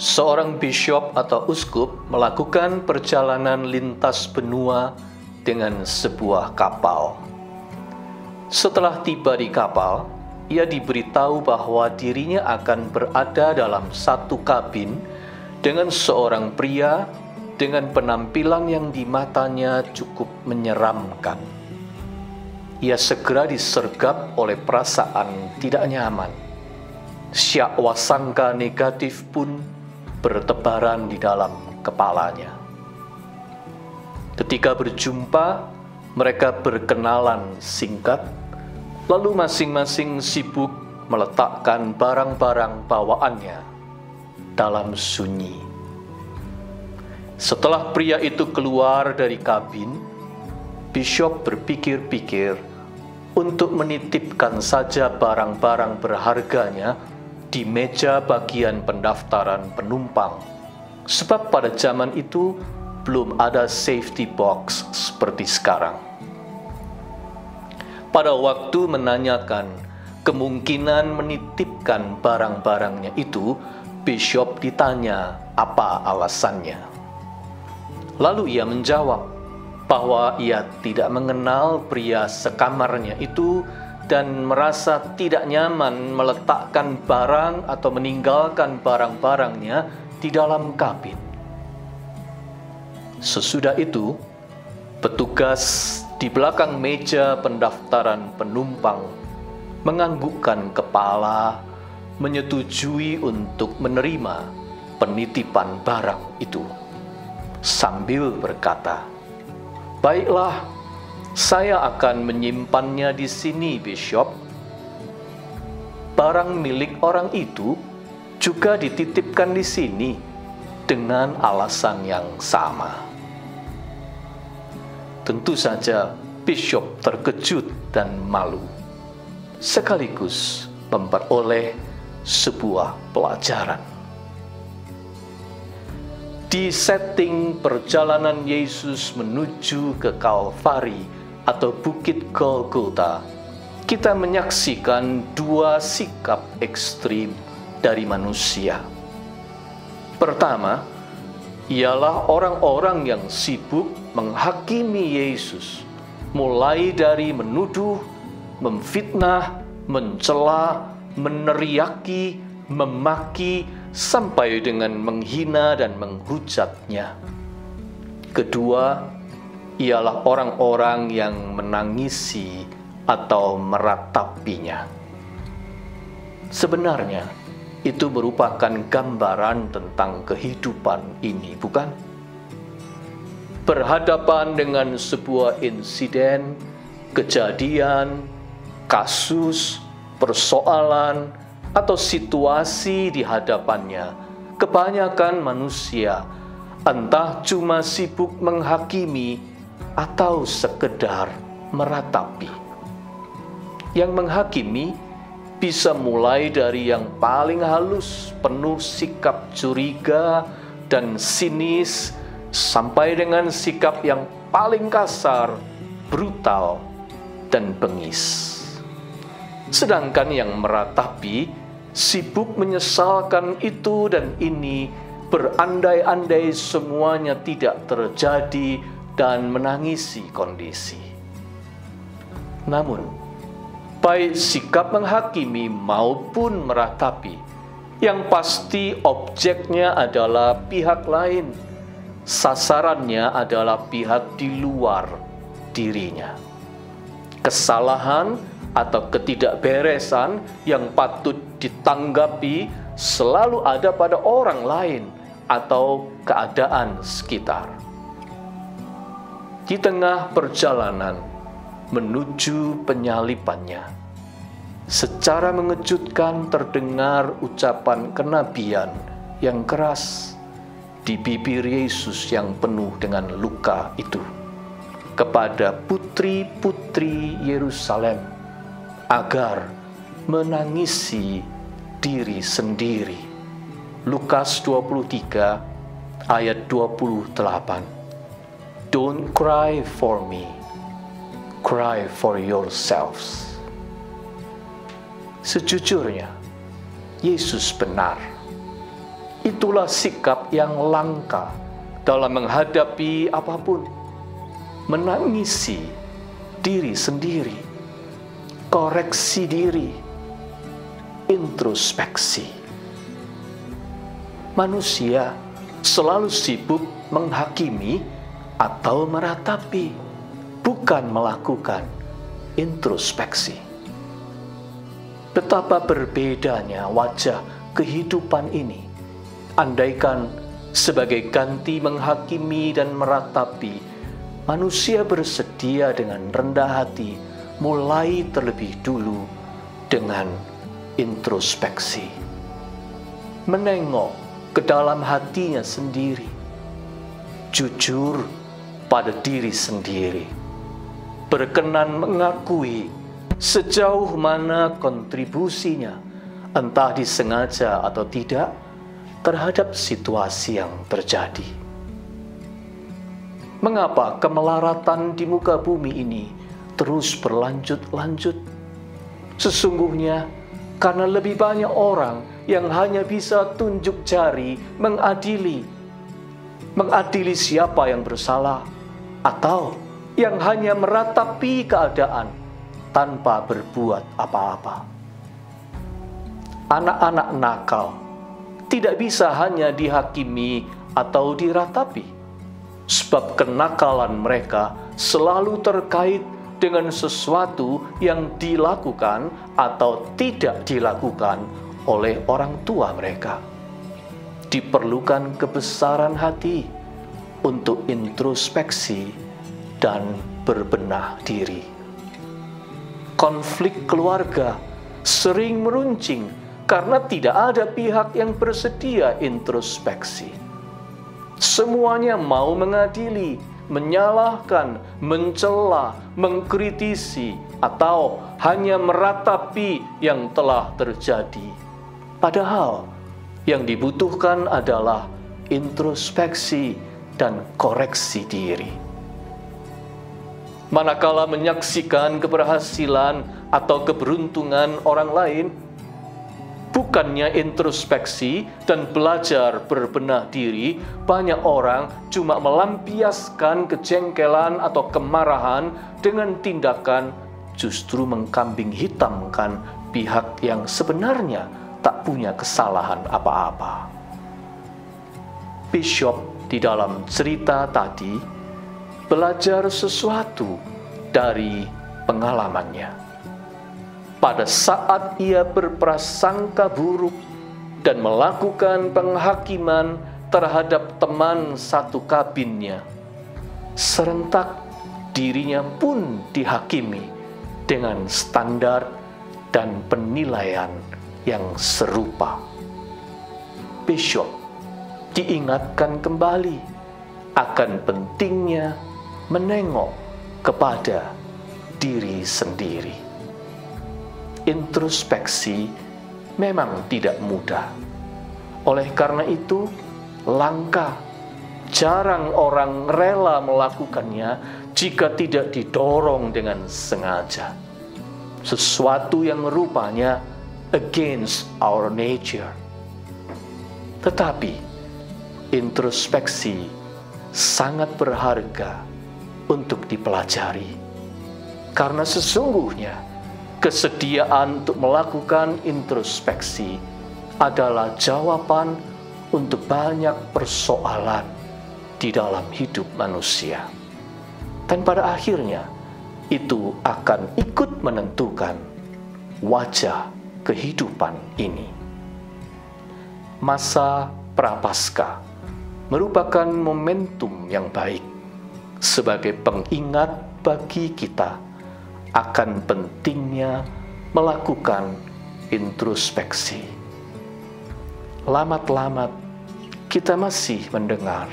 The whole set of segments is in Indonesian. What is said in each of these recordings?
Seorang bishop atau uskup melakukan perjalanan lintas benua dengan sebuah kapal. Setelah tiba di kapal, ia diberitahu bahwa dirinya akan berada dalam satu kabin dengan seorang pria dengan penampilan yang di matanya cukup menyeramkan. Ia segera disergap oleh perasaan tidak nyaman. Syakwasangka negatif pun bertebaran di dalam kepalanya. Ketika berjumpa, mereka berkenalan singkat, lalu masing-masing sibuk meletakkan barang-barang bawaannya dalam sunyi. Setelah pria itu keluar dari kabin, Bishop berpikir-pikir untuk menitipkan saja barang-barang berharganya di meja bagian pendaftaran penumpang, sebab pada zaman itu belum ada safety box seperti sekarang. Pada waktu menanyakan kemungkinan menitipkan barang-barangnya itu, Bishop ditanya apa alasannya. Lalu ia menjawab bahwa ia tidak mengenal pria sekamarnya itu dan merasa tidak nyaman meletakkan barang atau meninggalkan barang-barangnya di dalam kabin. Sesudah itu, petugas di belakang meja pendaftaran penumpang menganggukkan kepala, menyetujui untuk menerima penitipan barang itu, sambil berkata, "Baiklah, saya akan menyimpannya di sini, Bishop." Barang milik orang itu juga dititipkan di sini dengan alasan yang sama. Tentu saja Bishop terkejut dan malu, sekaligus memperoleh sebuah pelajaran. Di setting perjalanan Yesus menuju ke Kalvari atau Bukit Golgota, kita menyaksikan dua sikap ekstrim dari manusia. Pertama, ialah orang-orang yang sibuk menghakimi Yesus, mulai dari menuduh, memfitnah, mencela, meneriaki, memaki, sampai dengan menghina dan menghujatnya. Kedua, ialah orang-orang yang menangisi atau meratapinya. Sebenarnya, itu merupakan gambaran tentang kehidupan ini, bukan? Berhadapan dengan sebuah insiden, kejadian, kasus, persoalan, atau situasi di hadapannya, kebanyakan manusia entah cuma sibuk menghakimi atau sekedar meratapi. Yang menghakimi bisa mulai dari yang paling halus, penuh sikap curiga dan sinis, sampai dengan sikap yang paling kasar, brutal, dan bengis. Sedangkan yang meratapi sibuk menyesalkan itu dan ini, berandai-andai semuanya tidak terjadi dan menangisi kondisi. Namun, baik sikap menghakimi maupun meratapi, yang pasti objeknya adalah pihak lain. Sasarannya adalah pihak di luar dirinya. Kesalahan atau ketidakberesan yang patut ditanggapi selalu ada pada orang lain atau keadaan sekitar. Di tengah perjalanan menuju penyalibannya, secara mengejutkan terdengar ucapan kenabian yang keras di bibir Yesus yang penuh dengan luka itu kepada putri-putri Yerusalem agar menangisi diri sendiri. Lukas 23 ayat 28. Don't cry for me, cry for yourselves. Sejujurnya, Yesus benar. Itulah sikap yang langka dalam menghadapi apapun. Menangisi diri sendiri, koreksi diri, introspeksi. Manusia selalu sibuk menghakimi atau meratapi, bukan melakukan introspeksi. Betapa berbedanya wajah kehidupan ini. Andaikan sebagai ganti menghakimi dan meratapi, manusia bersedia dengan rendah hati mulai terlebih dulu dengan introspeksi. Menengok ke dalam hatinya sendiri, jujur pada diri sendiri, berkenan mengakui sejauh mana kontribusinya, entah disengaja atau tidak, terhadap situasi yang terjadi. Mengapa kemelaratan di muka bumi ini terus berlanjut-lanjut? Sesungguhnya karena lebih banyak orang yang hanya bisa tunjuk jari mengadili siapa yang bersalah, atau yang hanya meratapi keadaan tanpa berbuat apa-apa. Anak-anak nakal tidak bisa hanya dihakimi atau diratapi, sebab kenakalan mereka selalu terkait dengan sesuatu yang dilakukan atau tidak dilakukan oleh orang tua mereka. Diperlukan kebesaran hati untuk introspeksi dan berbenah diri. Konflik keluarga sering meruncing karena tidak ada pihak yang bersedia introspeksi. Semuanya mau mengadili, menyalahkan, mencela, mengkritisi, atau hanya meratapi yang telah terjadi. Padahal yang dibutuhkan adalah introspeksi dan koreksi diri. Manakala menyaksikan keberhasilan atau keberuntungan orang lain, bukannya introspeksi dan belajar berbenah diri, banyak orang cuma melampiaskan kejengkelan atau kemarahan dengan tindakan justru mengkambing hitamkan pihak yang sebenarnya tak punya kesalahan apa-apa. Bishop di dalam cerita tadi belajar sesuatu dari pengalamannya. Pada saat ia berprasangka buruk dan melakukan penghakiman terhadap teman satu kabinnya, serentak dirinya pun dihakimi dengan standar dan penilaian yang serupa. Bishop diingatkan kembali akan pentingnya menengok kepada diri sendiri. Introspeksi memang tidak mudah. Oleh karena itu, langka, jarang orang rela melakukannya jika tidak didorong dengan sengaja. Sesuatu yang rupanya against our nature. Tetapi, introspeksi sangat berharga untuk dipelajari. Karena sesungguhnya, kesediaan untuk melakukan introspeksi adalah jawaban untuk banyak persoalan di dalam hidup manusia. Dan pada akhirnya, itu akan ikut menentukan wajah kehidupan ini. Masa Prapaskah merupakan momentum yang baik sebagai pengingat bagi kita akan pentingnya melakukan introspeksi. Lamat-lamat kita masih mendengar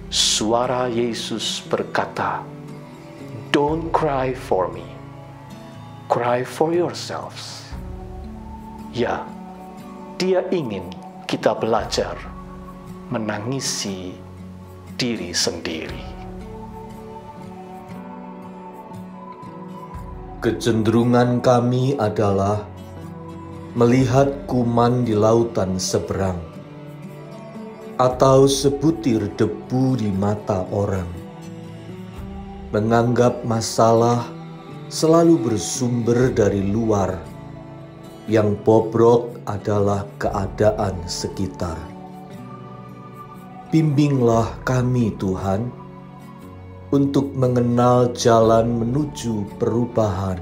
suara Yesus berkata, "Don't cry for me, cry for yourselves." Ya, Dia ingin kita belajar menangisi diri sendiri. Kecenderungan kami adalah melihat kuman di lautan seberang atau sebutir debu di mata orang. Menganggap masalah selalu bersumber dari luar, yang bobrok adalah keadaan sekitar. Bimbinglah kami Tuhan, untuk mengenal jalan menuju perubahan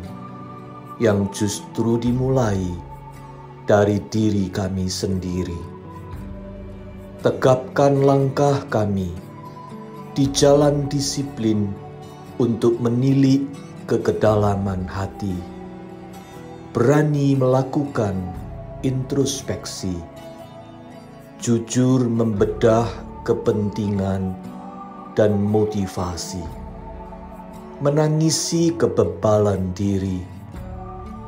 yang justru dimulai dari diri kami sendiri. Tegapkan langkah kami di jalan disiplin untuk menilik ke kedalaman hati, berani melakukan introspeksi, jujur membedah kepentingan dan motivasi, menangisi kebebalan diri,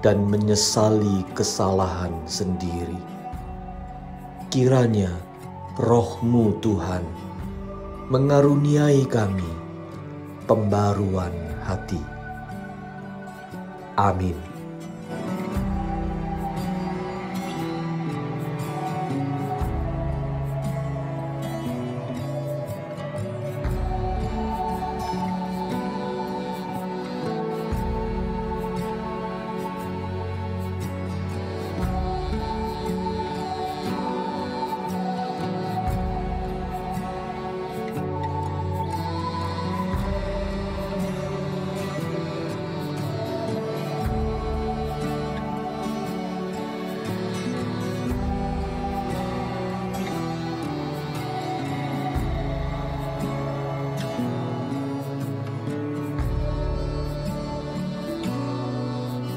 dan menyesali kesalahan sendiri. Kiranya Roh-Mu Tuhan mengaruniai kami pembaruan hati. Amin.